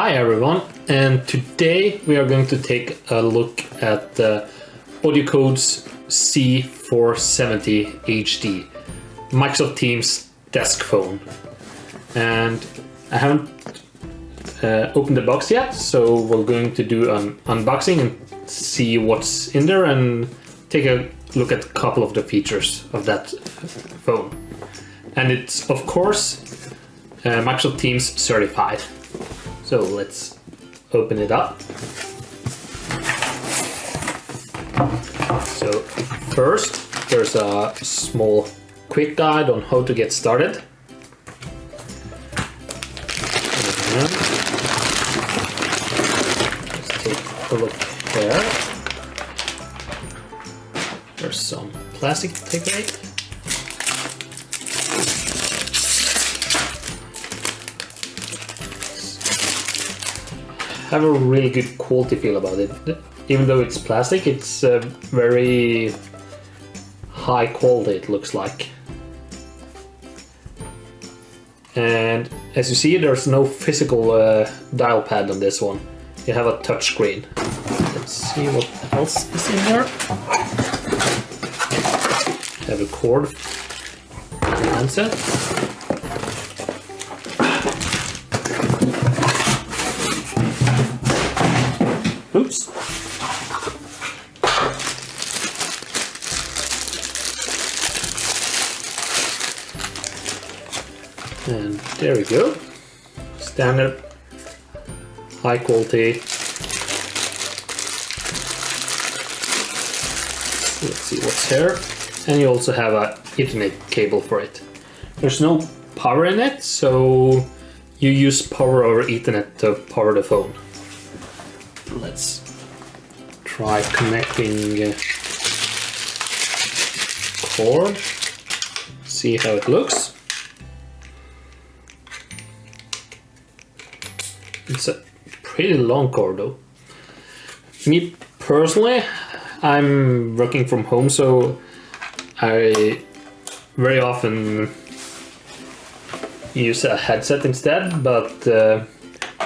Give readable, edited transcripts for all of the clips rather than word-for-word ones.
Hi everyone, and today we are going to take a look at the AudioCodes C470HD Microsoft Teams desk phone. And I haven't opened the box yet, so we're going to do an unboxing and see what's in there and take a look at a couple of the features of that phone. And it's of course Microsoft Teams certified. So let's open it up. So first, there's a small quick guide on how to get started. And let's take a look here. There's some plastic to take away. Have a really good quality feel about it. Even though it's plastic, it's very high quality, it looks like. And as you see, there's no physical dial pad on this one. You have a touch screen. Let's see what else is in there. Have a cord for the handset. Oops. And there we go. Standard, high quality. Let's see what's here. And you also have an Ethernet cable for it. There's no power in it, so you use power over Ethernet to power the phone. Let's try connecting cord, see how it looks. It's a pretty long cord though. Me personally, I'm working from home, so I very often use a headset instead, but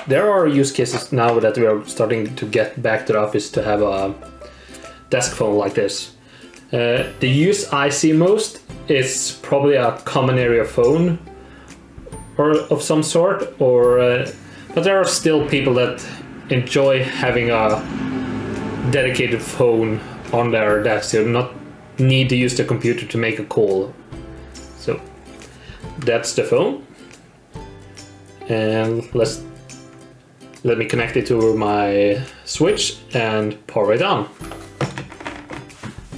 there are use cases now that we are starting to get back to the office to have a desk phone like this. The use I see most is probably a common area phone or of some sort, or but there are still people that enjoy having a dedicated phone on their desk. They do not need to use the computer to make a call. So that's the phone, and let me connect it to my switch and power it on.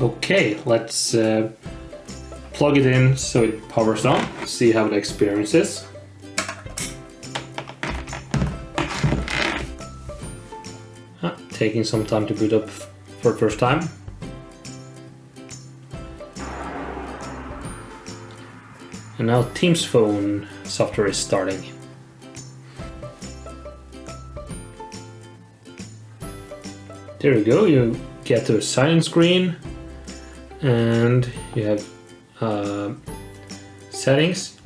Okay, let's plug it in so it powers on, see how the experience is. Taking some time to boot up for the first time. And now Teams phone software is starting. There you go, you get to a sign-in screen and you have settings.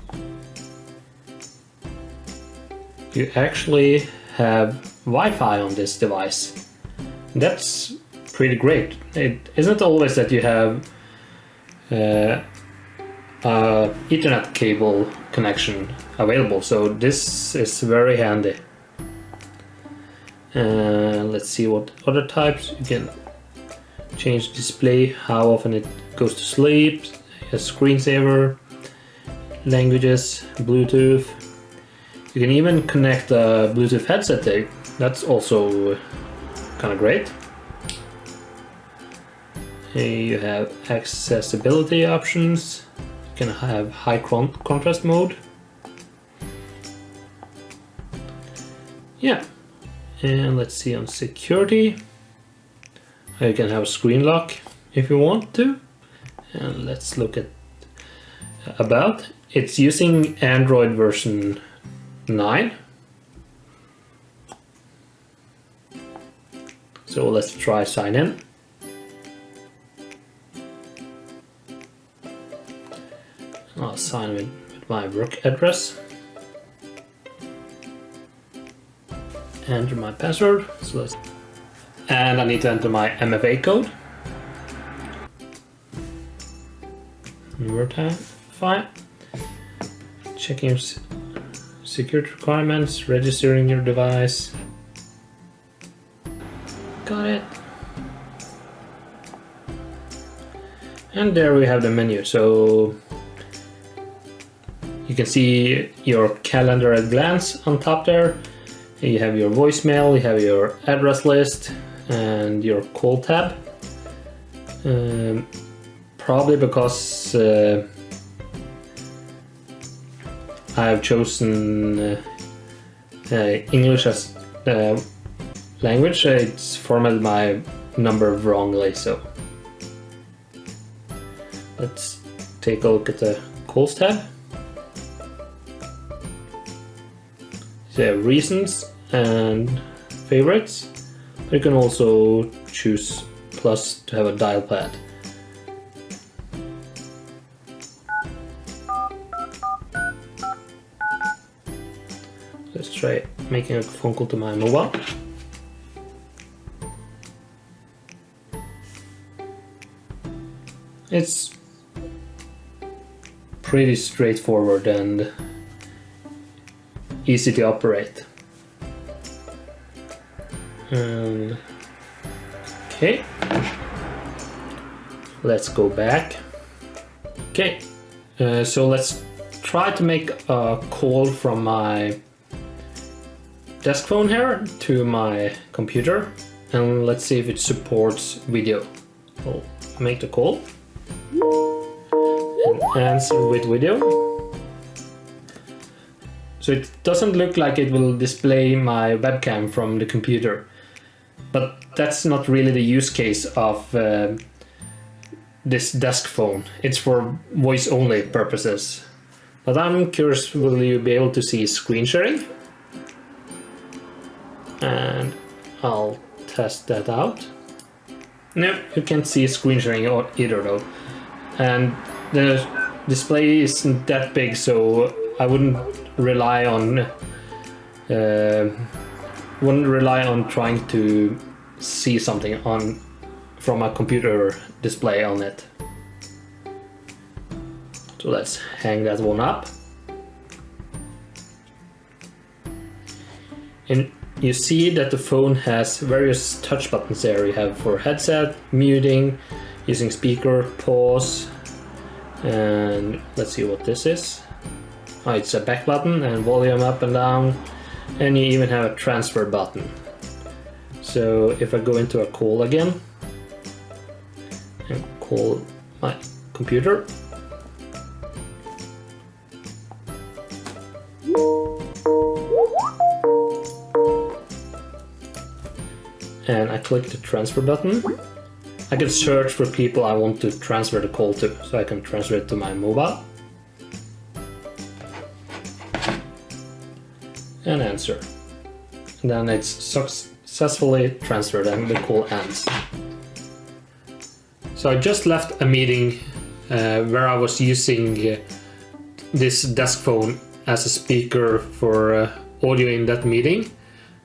You actually have Wi-Fi on this device. That's pretty great. It isn't always that you have Ethernet cable connection available, so this is very handy. Let's see what other types. You can change display, how often it goes to sleep, a screensaver, languages, Bluetooth. You can even connect a Bluetooth headset there. That's also kind of great. Here you have accessibility options. You can have high contrast mode. Yeah. And let's see on security. You can have a screen lock if you want to. And let's look at about. It's using Android version 9. So let's try sign in. I'll sign with my work address. enter my password. And I need to enter my MFA code. Verify. Checking your security requirements, registering your device. Got it. And there we have the menu. So you can see your calendar at a glance on top there. You have your voicemail, you have your address list, and your call tab. Probably because I've chosen English as language, it's formatted my number wrongly, so let's take a look at the calls tab. So reasons and favorites. You can also choose plus to have a dial pad. Let's try making a phone call to my mobile. It's pretty straightforward and easy to operate. And okay, let's go back. Okay, so let's try to make a call from my desk phone here to my computer, and let's see if it supports video. I'll make the call and answer with video. So it doesn't look like it will display my webcam from the computer, but that's not really the use case of this desk phone. It's for voice only purposes. But I'm curious, will you be able to see screen sharing? And I'll test that out. No, you can't see screen sharing either though. And the display isn't that big, so I wouldn't rely on trying to see something from a computer display on it. So let's hang that one up. And you see that the phone has various touch buttons there. You have for headset, muting, using speaker, pause, and let's see what this is. Oh, it's a back button and volume up and down, and you even have a transfer button. So if I go into a call again and call my computer, and I click the transfer button, I can search for people I want to transfer the call to. So I can transfer it to my mobile and answer. And then it's successfully transferred and the call ends. So I just left a meeting where I was using this desk phone as a speaker for audio in that meeting.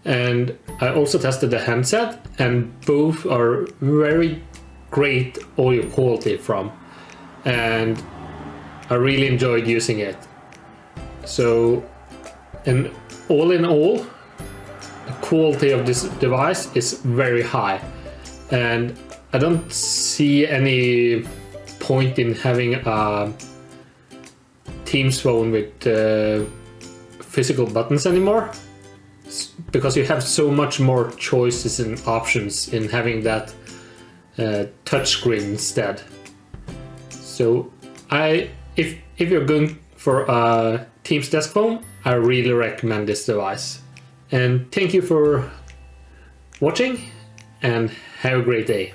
And I also tested the handset, and both are very great audio quality from, and I really enjoyed using it. So, and all in all, the quality of this device is very high, and I don't see any point in having a Teams phone with physical buttons anymore, because you have so much more choices and options in having that touchscreen instead. So if you're going for a Teams desk phone, I really recommend this device. And thank you for watching, and have a great day.